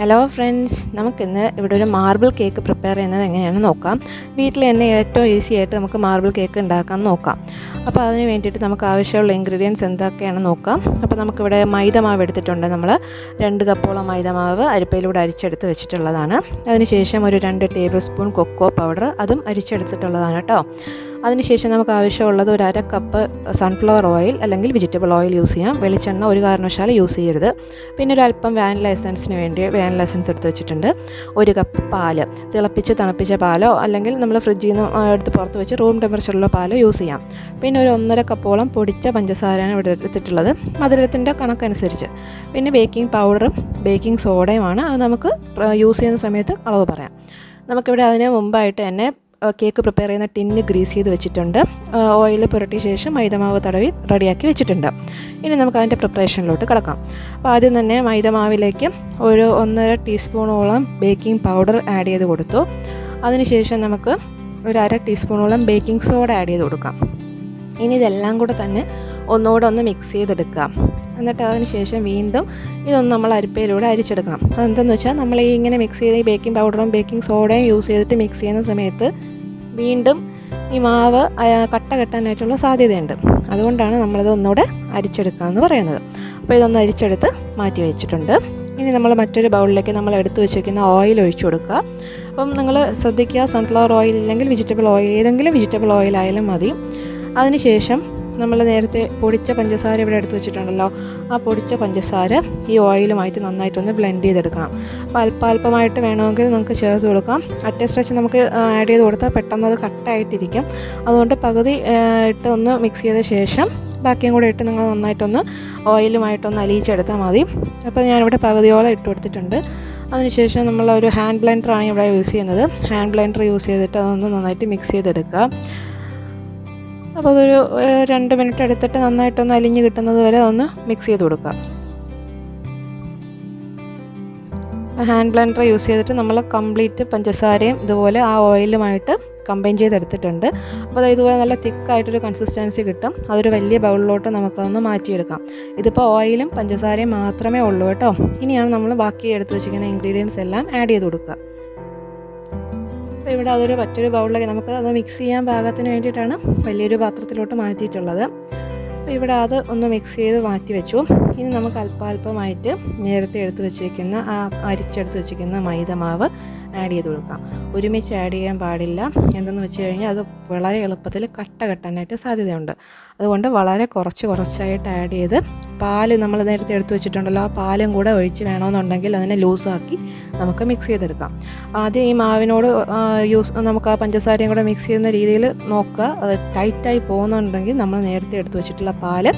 Hello friends, നമുക്കിന്ന് ഇവിടെ ഒരു മാർബിൾ കേക്ക് പ്രിപ്പയർ ചെയ്യുന്നത് എങ്ങനെയാണെന്ന് നോക്കാം. വീട്ടിൽ തന്നെ ഏറ്റവും ഈസി ആയിട്ട് നമുക്ക് മാർബിൾ കേക്ക് ഉണ്ടാക്കാൻ നോക്കാം. അപ്പോൾ അതിന് വേണ്ടിയിട്ട് നമുക്ക് ആവശ്യമുള്ള ഇൻഗ്രീഡിയൻസ് എന്തൊക്കെയാണെന്ന് നോക്കാം. അപ്പോൾ നമുക്കിവിടെ മൈദ മാവ് എടുത്തിട്ടുണ്ട്. നമ്മൾ 2 കപ്പോളം മൈദ മാവ് അരിപ്പയിലൂടെ അരിച്ചെടുത്ത് വെച്ചിട്ടുള്ളതാണ്. അതിനുശേഷം ഒരു 2 ടേബിൾ സ്പൂൺ കൊക്കോ പൗഡർ, അതും അരിച്ചെടുത്തിട്ടുള്ളതാണ് കേട്ടോ. അതിനുശേഷം നമുക്ക് ആവശ്യമുള്ളത് ഒരു 1/2 കപ്പ് സൺഫ്ലവർ ഓയിൽ അല്ലെങ്കിൽ വെജിറ്റബിൾ ഓയിൽ യൂസ് ചെയ്യാം. വെളിച്ചെണ്ണ ഒരു കാരണവശാലും യൂസ് ചെയ്യരുത്. പിന്നെ ഒരു അല്പം വാനില എസൻസിന് വേണ്ടി വാനില എസൻസ് എടുത്ത് വെച്ചിട്ടുണ്ട്. 1 കപ്പ് പാല്, തിളപ്പിച്ച് തണുപ്പിച്ച പാലോ അല്ലെങ്കിൽ നമ്മൾ ഫ്രിഡ്ജിൽ നിന്ന് എടുത്ത് പുറത്ത് വെച്ച് റൂം ടെമ്പറേച്ചറിലുള്ള പാലോ യൂസ് ചെയ്യാം. പിന്നെ ഒരു 1.5 കപ്പോളം പൊടിച്ച പഞ്ചസാരയാണ് ഇവിടെ എടുത്തിട്ടുള്ളത്, മധുരത്തിൻ്റെ കണക്കനുസരിച്ച്. പിന്നെ ബേക്കിംഗ് പൗഡറും ബേക്കിംഗ് സോഡയുമാണ്. അത് നമുക്ക് യൂസ് ചെയ്യുന്ന സമയത്ത് അളവ് പറയാം. നമുക്കിവിടെ അതിന് മുമ്പായിട്ട് തന്നെ കേക്ക് പ്രിപ്പയർ ചെയ്യുന്ന ടിന്ന് ഗ്രീസ് ചെയ്ത് വെച്ചിട്ടുണ്ട്. ഓയിൽ പുരട്ടിയ ശേഷം മൈദമാവ് തടവി റെഡിയാക്കി വെച്ചിട്ടുണ്ട്. ഇനി നമുക്ക് അതിൻ്റെ പ്രിപ്പറേഷനിലോട്ട് കിടക്കാം. അപ്പോൾ ആദ്യം തന്നെ മൈദമാവിലേക്ക് ഒരു 1.5 ടീസ്പൂണോളം ബേക്കിംഗ് പൗഡർ ആഡ് ചെയ്ത് കൊടുത്തു. അതിനുശേഷം നമുക്ക് ഒരു 1/2 ടീസ്പൂണോളം ബേക്കിംഗ് സോഡ ആഡ് ചെയ്ത് കൊടുക്കാം. ഇനി ഇതെല്ലാം കൂടെ തന്നെ ഒന്നുകൂടെ ഒന്ന് മിക്സ് ചെയ്തെടുക്കാം. എന്നിട്ട് അതിന് ശേഷം വീണ്ടും ഇതൊന്ന് നമ്മൾ അരിപ്പയിലൂടെ അരിച്ചെടുക്കണം. അതെന്താണെന്ന് വെച്ചാൽ നമ്മൾ ഈ ഇങ്ങനെ മിക്സ് ചെയ്ത് ഈ ബേക്കിംഗ് പൗഡറും ബേക്കിംഗ് സോഡയും യൂസ് ചെയ്തിട്ട് മിക്സ് ചെയ്യുന്ന സമയത്ത് വീണ്ടും ഈ മാവ് കട്ട കെട്ടാനായിട്ടുള്ള സാധ്യതയുണ്ട്. അതുകൊണ്ടാണ് നമ്മളിത് ഒന്നുകൂടെ അരിച്ചെടുക്കുക എന്ന് പറയുന്നത്. അപ്പോൾ ഇതൊന്ന് അരിച്ചെടുത്ത് മാറ്റി വെച്ചിട്ടുണ്ട്. ഇനി നമ്മൾ മറ്റൊരു ബൗളിലേക്ക് നമ്മൾ എടുത്ത് വെച്ചിരിക്കുന്ന ഓയിൽ ഒഴിച്ചു കൊടുക്കുക. അപ്പം നിങ്ങൾ ശ്രദ്ധിക്കുക, സൺഫ്ലവർ ഓയിൽ ഇല്ലെങ്കിൽ വെജിറ്റബിൾ ഓയിൽ, ഏതെങ്കിലും വെജിറ്റബിൾ ഓയിലായാലും മതി. അതിനുശേഷം നമ്മൾ നേരത്തെ പൊടിച്ച പഞ്ചസാര ഇവിടെ എടുത്ത് വെച്ചിട്ടുണ്ടല്ലോ, ആ പൊടിച്ച പഞ്ചസാര ഈ ഓയിലുമായിട്ട് നന്നായിട്ടൊന്ന് ബ്ലെൻഡ് ചെയ്തെടുക്കണം. അപ്പോൾ അല്പമായിട്ട് വേണമെങ്കിൽ നമുക്ക് ചേർത്ത് കൊടുക്കാം. അറ്റ സ്ട്രെച്ച് നമുക്ക് ആഡ് ചെയ്ത് കൊടുത്താൽ പെട്ടെന്ന് അത് കട്ടായിട്ടിരിക്കും. അതുകൊണ്ട് പകുതി ഇട്ട് ഒന്ന് മിക്സ് ചെയ്ത ശേഷം ബാക്കിയും കൂടെ ഇട്ട് നിങ്ങൾ നന്നായിട്ടൊന്ന് ഓയിലുമായിട്ടൊന്ന് അലിയിച്ചെടുത്താൽ മതി. അപ്പോൾ ഞാനിവിടെ പകുതിയോളം ഇട്ട് കൊടുത്തിട്ടുണ്ട്. അതിനുശേഷം നമ്മൾ ഒരു ഹാൻഡ് ബ്ലെൻഡറാണ് ഇവിടെ യൂസ് ചെയ്യുന്നത്. ഹാൻഡ് ബ്ലെൻഡർ യൂസ് ചെയ്തിട്ട് അതൊന്ന് നന്നായിട്ട് മിക്സ് ചെയ്തെടുക്കുക. അപ്പോൾ അതൊരു 2 മിനിറ്റ് എടുത്തിട്ട് നന്നായിട്ടൊന്ന് അലിഞ്ഞ് കിട്ടുന്നത് വരെ ഒന്ന് മിക്സ് ചെയ്ത് കൊടുക്കുക. ഹാൻഡ് ബ്ലെൻഡർ യൂസ് ചെയ്തിട്ട് നമ്മൾ കംപ്ലീറ്റ് പഞ്ചസാരയും ഇതുപോലെ ആ ഓയിലുമായിട്ട് കമ്പൈൻ ചെയ്തെടുത്തിട്ടുണ്ട്. അപ്പോൾ ഇതുപോലെ നല്ല തിക്കായിട്ടൊരു കൺസിസ്റ്റൻസി കിട്ടും. അതൊരു വലിയ ബൗളിലോട്ട് നമുക്കതൊന്ന് മാറ്റിയെടുക്കാം. ഇതിപ്പോൾ ഓയിലും പഞ്ചസാരയും മാത്രമേ ഉള്ളൂ കേട്ടോ. ഇനിയാണ് നമ്മൾ ബാക്കി എടുത്ത് വെച്ചിരിക്കുന്ന ഇൻഗ്രീഡിയൻസ് എല്ലാം ആഡ് ചെയ്ത് കൊടുക്കുക. അപ്പോൾ ഇവിടെ അതൊരു മറ്റൊരു ബൗളിലേക്ക് നമുക്ക് അത് മിക്സ് ചെയ്യാൻ പാകത്തിന് വേണ്ടിയിട്ടാണ് വലിയൊരു പാത്രത്തിലോട്ട് മാറ്റിയിട്ടുള്ളത്. അപ്പോൾ ഇവിടെ അത് ഒന്ന് മിക്സ് ചെയ്ത് മാറ്റി വെച്ചു. ഇനി നമുക്ക് അല്പമായിട്ട് നേരത്തെ എടുത്ത് വെച്ചിരിക്കുന്ന അരിച്ചെടുത്ത് വെച്ചിരിക്കുന്ന മൈദമാവ് ആഡ് ചെയ്ത് കൊടുക്കാം. ഒരുമിച്ച് ആഡ് ചെയ്യാൻ പാടില്ല. എന്തെന്ന് വെച്ച് കഴിഞ്ഞാൽ അത് വളരെ എളുപ്പത്തിൽ കട്ട കെട്ടാനായിട്ട് സാധ്യതയുണ്ട്. അതുകൊണ്ട് വളരെ കുറച്ചായിട്ട് ആഡ് ചെയ്ത് പാല് നമ്മൾ നേരത്തെ എടുത്ത് വെച്ചിട്ടുണ്ടല്ലോ, ആ പാലും കൂടെ ഒഴിച്ച് വേണമെന്നുണ്ടെങ്കിൽ അതിനെ ലൂസാക്കി നമുക്ക് മിക്സ് ചെയ്തെടുക്കാം. ആദ്യം ഈ മാവിനോട് നമുക്ക് ആ പഞ്ചസാരയും കൂടെ മിക്സ് ചെയ്യുന്ന രീതിയിൽ നോക്കുക. അത് ടൈറ്റായി പോകുന്നുണ്ടെങ്കിൽ നമ്മൾ നേരത്തെ എടുത്ത് വെച്ചിട്ടുള്ള പാല്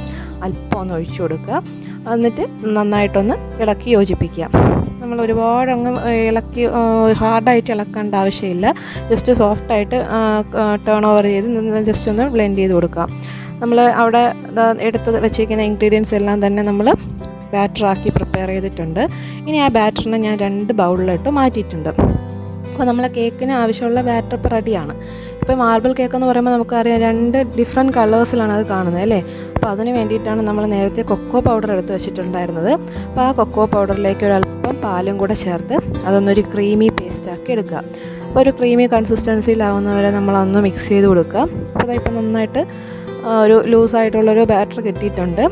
അല്പം ഒന്ന് ഒഴിച്ചു കൊടുക്കുക. എന്നിട്ട് നന്നായിട്ടൊന്ന് ഇളക്കി യോജിപ്പിക്കുക. നമ്മൾ ഒരുപാടങ്ങ് ഇളക്കി ഹാർഡായിട്ട് ഇളക്കേണ്ട ആവശ്യമില്ല. ജസ്റ്റ് സോഫ്റ്റായിട്ട് ടേൺ ഓവർ ചെയ്ത് ജസ്റ്റ് ഒന്ന് ബ്ലെൻഡ് ചെയ്ത് കൊടുക്കുക. നമ്മൾ അവിടെ എടുത്ത് വെച്ചിരിക്കുന്ന ഇൻഗ്രീഡിയൻസ് എല്ലാം തന്നെ നമ്മൾ ബാറ്ററാക്കി പ്രിപ്പയർ ചെയ്തിട്ടുണ്ട്. ഇനി ആ ബാറ്ററിനെ ഞാൻ 2 ബൗളിലിട്ട് മാറ്റിയിട്ടുണ്ട്. അപ്പോൾ നമ്മളെ കേക്കിന് ആവശ്യമുള്ള ബാറ്റർ ഇപ്പോൾ റെഡിയാണ്. ഇപ്പോൾ മാർബിൾ കേക്ക് എന്ന് പറയുമ്പോൾ നമുക്കറിയാം 2 ഡിഫറെൻറ്റ് കളേഴ്സിലാണ് അത് കാണുന്നത് അല്ലേ. അപ്പോൾ അതിന് വേണ്ടിയിട്ടാണ് നമ്മൾ നേരത്തെ കൊക്കോ പൗഡർ എടുത്ത് വെച്ചിട്ടുണ്ടായിരുന്നത്. അപ്പോൾ ആ കൊക്കോ പൗഡറിലേക്ക് ഒരല്പം പാലും കൂടെ ചേർത്ത് അതൊന്നൊരു ക്രീമി പേസ്റ്റാക്കി എടുക്കുക. അപ്പോൾ ഒരു ക്രീമി കൺസിസ്റ്റൻസിയിലാവുന്നവരെ നമ്മളൊന്ന് മിക്സ് ചെയ്ത് കൊടുക്കുക. അപ്പോൾ അതിപ്പോൾ നന്നായിട്ട് ഒരു ലൂസായിട്ടുള്ളൊരു ബാറ്റർ കിട്ടിയിട്ടുണ്ട്.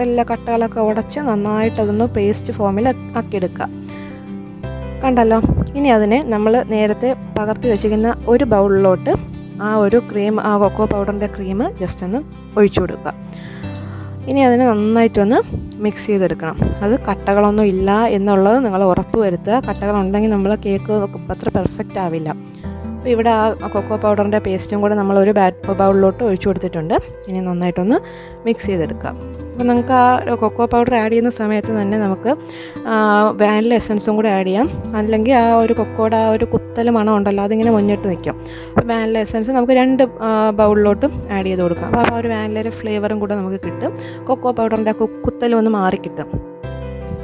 എല്ലാ കട്ടകളൊക്കെ ഉടച്ച് നന്നായിട്ടതൊന്ന് പേസ്റ്റ് ഫോമിൽ ആക്കിയെടുക്കുക. കണ്ടല്ലോ. ഇനി അതിനെ നമ്മൾ നേരത്തെ പകർത്തി വെച്ചിരിക്കുന്ന ഒരു ബൗളിലോട്ട് ആ കൊക്കോ പൗഡറിൻ്റെ ക്രീം ജസ്റ്റ് ഒന്ന് ഒഴിച്ചു കൊടുക്കുക. ഇനി അതിനെ നന്നായിട്ടൊന്ന് മിക്സ് ചെയ്തെടുക്കണം. അത് കട്ടകളൊന്നും ഇല്ല എന്നുള്ളത് നിങ്ങൾ ഉറപ്പ് വരുത്തുക. കട്ടകളുണ്ടെങ്കിൽ നമ്മൾ കേക്ക് അത്ര പെർഫെക്റ്റ് ആവില്ല. അപ്പോൾ ഇവിടെ ആ കൊക്കോ പൗഡറിൻ്റെ പേസ്റ്റും കൂടെ നമ്മളൊരു ബൗളിലോട്ട് ഒഴിച്ചു കൊടുത്തിട്ടുണ്ട്. ഇനി നന്നായിട്ടൊന്ന് മിക്സ് ചെയ്തെടുക്കുക. അപ്പോൾ നമുക്ക് ആ കൊക്കോ പൗഡർ ആഡ് ചെയ്യുന്ന സമയത്ത് തന്നെ നമുക്ക് വാനില എസൻസും കൂടെ ആഡ് ചെയ്യാം. അല്ലെങ്കിൽ ആ ഒരു കൊക്കോയുടെ ആ ഒരു കുത്തൽ മണം ഉണ്ടല്ലോ, അതിങ്ങനെ മുന്നിട്ട് നിൽക്കും. അപ്പോൾ വാനില എസൻസ് നമുക്ക് 2 ബൗളിലോട്ടും ആഡ് ചെയ്ത് കൊടുക്കാം. അപ്പോൾ ആ ഒരു വാനിലയുടെ ഫ്ലേവറും കൂടെ നമുക്ക് കിട്ടും. കൊക്കോ പൗഡറിൻ്റെ ആ കുത്തലും ഒന്ന് മാറിക്കിട്ടും.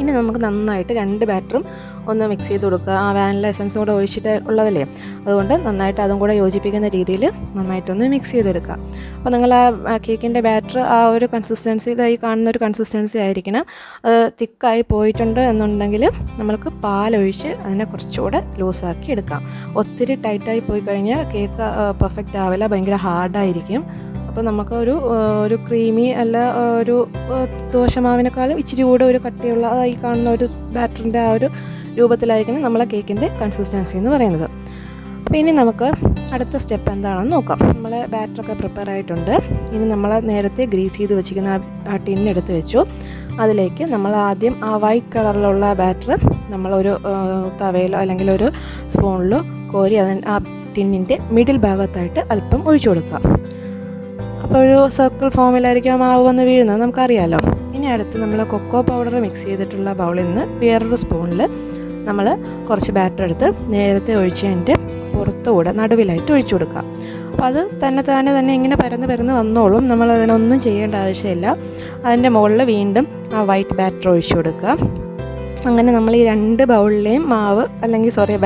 ഇനി നമുക്ക് നന്നായിട്ട് 2 ബാറ്ററും ഒന്ന് മിക്സ് ചെയ്ത് കൊടുക്കുക. ആ വാനില എസൻസും കൂടെ ഒഴിച്ചിട്ട് ഉള്ളതല്ലേ, അതുകൊണ്ട് നന്നായിട്ട് അതും കൂടെ യോജിപ്പിക്കുന്ന രീതിയിൽ നന്നായിട്ടൊന്ന് മിക്സ് ചെയ്തെടുക്കുക. അപ്പോൾ നിങ്ങൾ ആ കേക്കിൻ്റെ ബാറ്റർ ആ ഒരു കൺസിസ്റ്റൻസി, ഇതായി കാണുന്ന ഒരു കൺസിസ്റ്റൻസി ആയിരിക്കണം. അത് തിക്കായി പോയിട്ടുണ്ട് എന്നുണ്ടെങ്കിൽ നമ്മൾക്ക് പാലൊഴിച്ച് അതിനെ കുറച്ചുകൂടെ ലൂസാക്കി എടുക്കാം. ഒത്തിരി ടൈറ്റായി പോയി കഴിഞ്ഞാൽ കേക്ക് പെർഫെക്റ്റ് ആവില്ല, ഭയങ്കര ഹാർഡായിരിക്കും. അപ്പോൾ നമുക്ക് ഒരു ക്രീമി അല്ല, ഒരു ദോശമാവിനേക്കാളും ഇച്ചിരി കൂടെ ഒരു കട്ടിയുള്ള ഈ കാണുന്ന ഒരു ബാറ്ററിൻ്റെ ആ ഒരു രൂപത്തിലായിരിക്കണം നമ്മളെ കേക്കിൻ്റെ കൺസിസ്റ്റൻസി എന്ന് പറയുന്നത്. അപ്പോൾ ഇനി നമുക്ക് അടുത്ത സ്റ്റെപ്പ് എന്താണെന്ന് നോക്കാം. നമ്മളെ ബാറ്ററൊക്കെ പ്രിപ്പയർ ആയിട്ടുണ്ട്. ഇനി നമ്മൾ നേരത്തെ ഗ്രീസ് ചെയ്ത് വെച്ചിരിക്കുന്ന ആ ടിന്നെടുത്ത് വെച്ചു. അതിലേക്ക് നമ്മൾ ആദ്യം ആ വൈറ്റ് കളറിലുള്ള ബാറ്റർ നമ്മളൊരു തവയിലോ അല്ലെങ്കിൽ ഒരു സ്പൂണിലോ കോരി ആ ടിന്നിൻ്റെ മിഡിൽ ഭാഗത്തായിട്ട് അല്പം ഒഴിച്ചു കൊടുക്കുക. അപ്പോൾ ഒരു സർക്കിൾ ഫോമിലായിരിക്കും ആ മാവ് വന്ന് വീഴുന്നത്, നമുക്കറിയാമല്ലോ. ഇനി അടുത്ത് നമ്മൾ കൊക്കോ പൗഡർ മിക്സ് ചെയ്തിട്ടുള്ള ബൗളിൽ നിന്ന് വേറൊരു സ്പൂണിൽ നമ്മൾ കുറച്ച് ബാറ്റർ എടുത്ത് നേരത്തെ ഒഴിച്ചതിൻ്റെ പുറത്തുകൂടെ നടുവിലായിട്ട് ഒഴിച്ചു കൊടുക്കുക. അപ്പോൾ അത് തന്നെ ഇങ്ങനെ പരന്ന് വന്നോളും. നമ്മൾ അതിനൊന്നും ചെയ്യേണ്ട ആവശ്യമില്ല. അതിൻ്റെ മുകളിൽ വീണ്ടും ആ വൈറ്റ് ബാറ്റർ ഒഴിച്ചു കൊടുക്കുക. അങ്ങനെ നമ്മൾ ഈ 2 ബൗളിലെയും മാവ്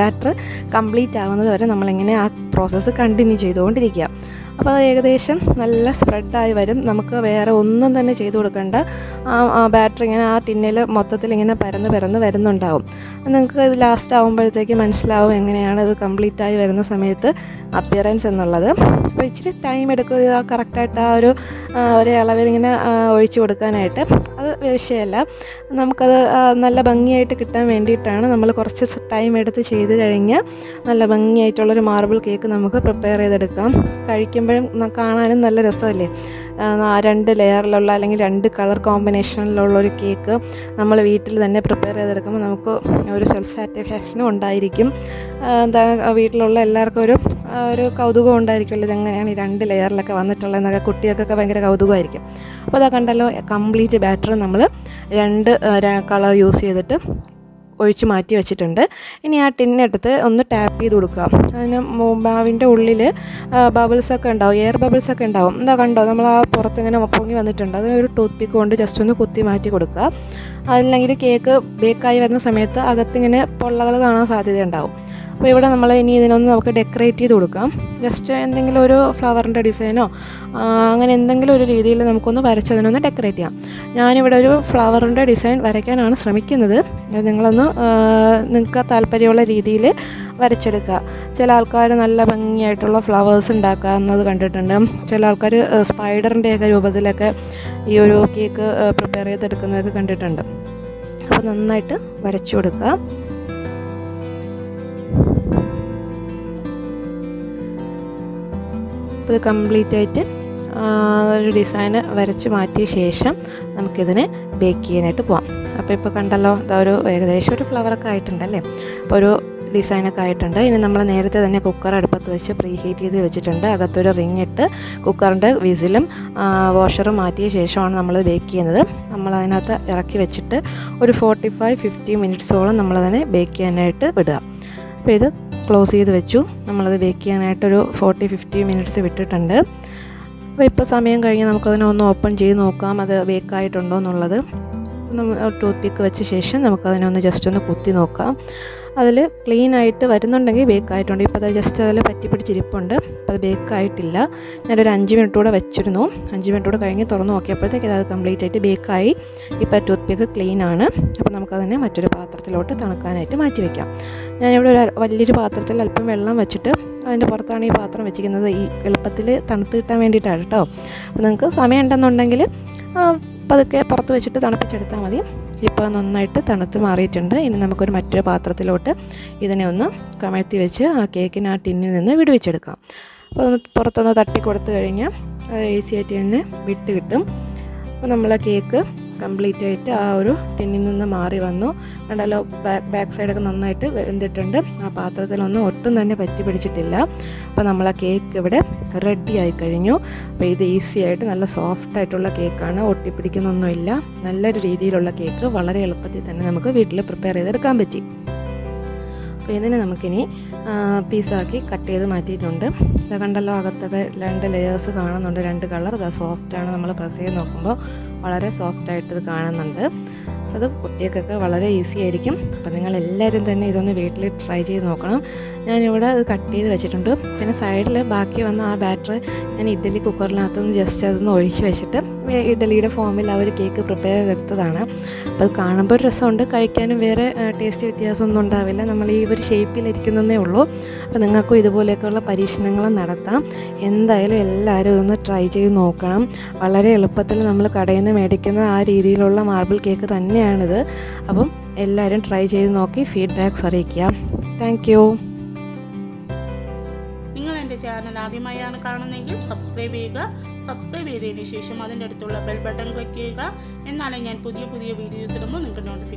ബാറ്റർ കംപ്ലീറ്റ് ആവുന്നത് വരെ നമ്മളിങ്ങനെ ആ പ്രോസസ്സ് കണ്ടിന്യൂ ചെയ്തുകൊണ്ടിരിക്കുക. അപ്പോൾ അത് ഏകദേശം നല്ല സ്പ്രെഡായി വരും. നമുക്ക് വേറെ ഒന്നും തന്നെ ചെയ്ത് കൊടുക്കേണ്ട. ആ ബാറ്റർ ഇങ്ങനെ ആ ടിന്നിൽ മൊത്തത്തിൽ ഇങ്ങനെ പരന്ന് വരുന്നുണ്ടാവും. നിങ്ങൾക്ക് ഇത് ലാസ്റ്റ് ആകുമ്പോഴത്തേക്ക് മനസ്സിലാവും എങ്ങനെയാണ് ഇത് കംപ്ലീറ്റായി വരുന്ന സമയത്ത് അപ്പിയറൻസ് എന്നുള്ളത്. അപ്പോൾ ഇച്ചിരി ടൈം എടുക്കും കറക്റ്റായിട്ട് ആ ഒരേ അളവിൽ ഇങ്ങനെ ഒഴിച്ചു കൊടുക്കാനായിട്ട്. അത് വിഷയമല്ല, നമുക്കത് നല്ല ഭംഗിയായിട്ട് കിട്ടാൻ വേണ്ടിയിട്ടാണ് നമ്മൾ കുറച്ച് ടൈം എടുത്ത് ചെയ്ത് കഴിഞ്ഞാൽ നല്ല ഭംഗിയായിട്ടുള്ളൊരു മാർബിൾ കേക്ക് നമുക്ക് പ്രിപ്പയർ ചെയ്തെടുക്കാം. കഴിക്കുമ്പോഴും കാണാനും നല്ല രസമല്ലേ. 2 ലെയറിലുള്ള അല്ലെങ്കിൽ 2 കളർ കോമ്പിനേഷനിലുള്ളൊരു കേക്ക് നമ്മൾ വീട്ടിൽ തന്നെ പ്രിപ്പയർ ചെയ്തെടുക്കുമ്പോൾ നമുക്ക് ഒരു സെൽഫ് സാറ്റിസ്ഫാക്ഷനും ഉണ്ടായിരിക്കും. എന്താണ്, വീട്ടിലുള്ള എല്ലാവർക്കും ഒരു കൗതുകം ഉണ്ടായിരിക്കുമല്ലോ, ഇതെങ്ങനെയാണ് ഈ 2 ലെയറിലൊക്കെ വന്നിട്ടുള്ളതെന്നൊക്കെ കുട്ടികൾക്കൊക്കെ ഭയങ്കര കൗതുകമായിരിക്കും. അപ്പോൾ അതാ കണ്ടല്ലോ, കംപ്ലീറ്റ് ബാറ്റർ നമ്മൾ 2 കളർ യൂസ് ചെയ്തിട്ട് ഒഴിച്ച് മാറ്റി വെച്ചിട്ടുണ്ട്. ഇനി ആ ടിന്നെടുത്ത് ഒന്ന് ടാപ്പ് ചെയ്ത് കൊടുക്കുക. അതിന് മാവിൻ്റെ ഉള്ളിൽ ബബിൾസൊക്കെ ഉണ്ടാവും, എയർ ബബിൾസൊക്കെ ഉണ്ടാവും. എന്താ കണ്ടോ, നമ്മൾ ആ പുറത്തിങ്ങനെ പൊങ്ങി വന്നിട്ടുണ്ട്. അതിനൊരു ടൂത്ത് പിക്ക് കൊണ്ട് ജസ്റ്റ് ഒന്ന് കുത്തി മാറ്റി കൊടുക്കുക. അല്ലെങ്കിൽ കേക്ക് ബേക്കായി വരുന്ന സമയത്ത് അകത്തിങ്ങനെ പൊള്ളകൾ കാണാൻ സാധ്യതയുണ്ടാവും. അപ്പോൾ ഇവിടെ നമ്മൾ ഇനി ഇതിനൊന്ന് നമുക്ക് ഡെക്കറേറ്റ് ചെയ്ത് കൊടുക്കാം. ജസ്റ്റ് എന്തെങ്കിലും ഒരു ഫ്ലവറിൻ്റെ ഡിസൈനോ അങ്ങനെ എന്തെങ്കിലും ഒരു രീതിയിൽ നമുക്കൊന്ന് വരച്ചതിനൊന്ന് ഡെക്കറേറ്റ് ചെയ്യാം. ഞാനിവിടെ ഒരു ഫ്ലവറിൻ്റെ ഡിസൈൻ വരയ്ക്കാനാണ് ശ്രമിക്കുന്നത്. നിങ്ങൾക്ക് താല്പര്യമുള്ള രീതിയിൽ വരച്ചെടുക്കുക. ചില ആൾക്കാർ നല്ല ഭംഗിയായിട്ടുള്ള ഫ്ലവേഴ്സ് ഉണ്ടാക്കാവുന്നത് കണ്ടിട്ടുണ്ട്. ചില ആൾക്കാർ സ്പൈഡറിൻ്റെയൊക്കെ രൂപത്തിലൊക്കെ ഈ ഒരു കേക്ക് പ്രിപ്പയർ ചെയ്തെടുക്കുന്നതൊക്കെ കണ്ടിട്ടുണ്ട്. അപ്പോൾ നന്നായിട്ട് വരച്ചു കൊടുക്കുക. ഇത് കംപ്ലീറ്റ് ആയിട്ട് ഒരു ഡിസൈന് വരച്ച് മാറ്റിയ ശേഷം നമുക്കിതിനെ ബേക്ക് ചെയ്യാനായിട്ട് പോകാം. അപ്പോൾ ഇപ്പോൾ കണ്ടല്ലോ, ഇതൊരു ഏകദേശം ഒരു ഫ്ലവറൊക്കെ ആയിട്ടുണ്ടല്ലേ. അപ്പോൾ ഒരു ഡിസൈനൊക്കെ ആയിട്ടുണ്ട്. ഇനി നമ്മൾ നേരത്തെ തന്നെ കുക്കർ അടുപ്പത്ത് വെച്ച് പ്രീ ഹീറ്റ് ചെയ്ത് വെച്ചിട്ടുണ്ട്. അകത്തൊരു റിങ് ഇട്ട് കുക്കറിൻ്റെ വിസിലും വാഷറും മാറ്റിയ ശേഷമാണ് നമ്മൾ ബേക്ക് ചെയ്യുന്നത്. നമ്മളതിനകത്ത് ഇറക്കി വെച്ചിട്ട് ഒരു 45-50 മിനിറ്റ്സോളം നമ്മളതിനെ ബേക്ക് ചെയ്യാനായിട്ട് വിടുക. അപ്പോൾ ഇത് ക്ലോസ് ചെയ്ത് വെച്ചു. നമ്മളത് ബേക്ക് ചെയ്യാനായിട്ടൊരു 40-50 മിനിറ്റ്സ് വിട്ടിട്ടുണ്ട്. അപ്പോൾ ഇപ്പോൾ സമയം കഴിഞ്ഞ് നമുക്കതിനെ ഒന്ന് ഓപ്പൺ ചെയ്ത് നോക്കാം അത് ബേക്കായിട്ടുണ്ടോ എന്നുള്ളത്. ടൂത്ത് പിക്ക് വെച്ച ശേഷം നമുക്കതിനെ ഒന്ന് ജസ്റ്റ് ഒന്ന് കുത്തി നോക്കാം. അതിൽ ക്ലീൻ ആയിട്ട് വരുന്നുണ്ടെങ്കിൽ ബേക്കായിട്ടുണ്ട്. ഇപ്പോൾ അത് ജസ്റ്റ് അതിൽ പറ്റി പിടിച്ചിരിപ്പുണ്ട്. അപ്പോൾ അത് ബേക്കായിട്ടില്ല. ഞാനൊരു 5 മിനിറ്റ് കൂടെ വെച്ചിരുന്നു. 5 മിനിറ്റ് കൂടെ കഴിഞ്ഞ് തുറന്ന് നോക്കിയപ്പോഴത്തേക്ക് അത് കംപ്ലീറ്റ് ആയിട്ട് ബേക്കായി. ഇപ്പോൾ ടൂത്ത് പിക്ക് ക്ലീൻ ആണ്. അപ്പോൾ നമുക്കതിനെ മറ്റൊരു പാത്രത്തിലോട്ട് തണുക്കാനായിട്ട് മാറ്റി വയ്ക്കാം. ഞാനിവിടെ ഒരു വലിയൊരു പാത്രത്തിൽ അല്പം വെള്ളം വെച്ചിട്ട് അതിൻ്റെ പുറത്താണ് ഈ പാത്രം വെച്ചിരിക്കുന്നത്. ഈ എളുപ്പത്തിൽ തണുത്ത് കിട്ടാൻ വേണ്ടിയിട്ടാണ് കേട്ടോ. അപ്പോൾ നിങ്ങൾക്ക് സമയം ഉണ്ടെന്നുണ്ടെങ്കിൽ പതുക്കെ പുറത്ത് വെച്ചിട്ട് തണുപ്പിച്ചെടുത്താൽ മതി. ഇപ്പോൾ നന്നായിട്ട് തണുത്ത് മാറിയിട്ടുണ്ട്. ഇനി നമുക്കൊരു മറ്റൊരു പാത്രത്തിലോട്ട് ഇതിനെ ഒന്ന് കമഴ്ത്തി വെച്ച് ആ കേക്കിന് ആ ടിന്നിൽ നിന്ന് വിടുവിച്ചെടുക്കാം. അപ്പോൾ ഒന്ന് പുറത്തൊന്ന് തട്ടി കൊടുത്തു കഴിഞ്ഞാൽ അത് ഈസി ആയിട്ട് തന്നെ വിട്ട് കിട്ടും. അപ്പോൾ നമ്മളെ കേക്ക് കംപ്ലീറ്റ് ആയിട്ട് ആ ഒരു ടിന്നിൽ നിന്ന് മാറി വന്നു. കണ്ടല്ലോ, ബാക്ക് സൈഡൊക്കെ നന്നായിട്ട് വെന്തിട്ടുണ്ട്. ആ പാത്രത്തിലൊന്നും ഒട്ടും തന്നെ പറ്റി പിടിച്ചിട്ടില്ല. അപ്പോൾ നമ്മളെ കേക്ക് ഇവിടെ റെഡി ആയി കഴിഞ്ഞു. അപ്പോൾ ഇത് ഈസി ആയിട്ട് നല്ല സോഫ്റ്റായിട്ടുള്ള കേക്കാണ്, ഒട്ടിപ്പിടിക്കുന്നൊന്നുമില്ല. നല്ലൊരു രീതിയിലുള്ള കേക്ക് വളരെ എളുപ്പത്തിൽ തന്നെ നമുക്ക് വീട്ടിൽ പ്രിപ്പയർ ചെയ്തെടുക്കാൻ പറ്റി. അപ്പോൾ ഇതിനെ നമുക്കിനി പീസാക്കി കട്ട് ചെയ്ത് മാറ്റിയിട്ടുണ്ട്. ഇത് കണ്ടല്ലോ, അകത്തൊക്കെ 2 ലെയേഴ്സ് കാണുന്നുണ്ട്, 2 കളർ. ഇത് സോഫ്റ്റാണ്. നമ്മൾ പ്രസ് ചെയ്ത് നോക്കുമ്പോൾ വളരെ സോഫ്റ്റായിട്ട് ഇത് കാണുന്നുണ്ട്. അത് കുട്ടികൾക്കൊക്കെ വളരെ ഈസി ആയിരിക്കും. അപ്പോൾ നിങ്ങളെല്ലാവരും തന്നെ ഇതൊന്ന് വീട്ടിൽ ട്രൈ ചെയ്ത് നോക്കണം. ഞാനിവിടെ അത് കട്ട് ചെയ്ത് വെച്ചിട്ടുണ്ട്. പിന്നെ സൈഡിൽ ബാക്കി വന്ന ആ ബാറ്റർ ഞാൻ ഇഡ്ഡലി കുക്കറിനകത്തുനിന്ന് ജസ്റ്റ് അതൊന്ന് ഒഴിച്ച് വെച്ചിട്ട് ഇഡ്ഡലിയുടെ ഫോമിൽ ആ ഒരു കേക്ക് പ്രിപ്പയർ ചെയ്തെടുത്തതാണ്. അപ്പോൾ അത് കാണുമ്പോൾ ഒരു രസമുണ്ട്, കഴിക്കാനും വേറെ ടേസ്റ്റ് വ്യത്യാസമൊന്നും ഉണ്ടാവില്ല. നമ്മൾ ഈ ഒരു ഷേപ്പിലിരിക്കുന്നതേ ഉള്ളൂ. അപ്പോൾ നിങ്ങൾക്കും ഇതുപോലെയൊക്കെയുള്ള പരീക്ഷണങ്ങൾ നടത്താം. എന്തായാലും എല്ലാവരും ഇതൊന്ന് ട്രൈ ചെയ്ത് നോക്കണം. വളരെ എളുപ്പത്തിൽ നമ്മൾ കടയിൽ നിന്ന് മേടിക്കുന്ന ആ രീതിയിലുള്ള മാർബിൾ കേക്ക് തന്നെയാണിത്. അപ്പം എല്ലാവരും ട്രൈ ചെയ്ത് നോക്കി ഫീഡ്ബാക്ക്സ് അറിയിക്കുക. Thank you. നിങ്ങൾ എൻ്റെ ചാനൽ ആദ്യമായാണ് കാണുന്നതെങ്കിൽ സബ്സ്ക്രൈബ് ചെയ്യുക. സബ്സ്ക്രൈബ് ചെയ്തതിന് ശേഷം അതിൻ്റെ അടുത്തുള്ള ബെൽ ബട്ടൺ ക്ലിക്ക് ചെയ്യുക. എന്നാലേ ഞാൻ പുതിയ വീഡിയോസ് ഇടുമ്പോൾ നിങ്ങൾക്ക് നോട്ടിഫിക്കേഷൻ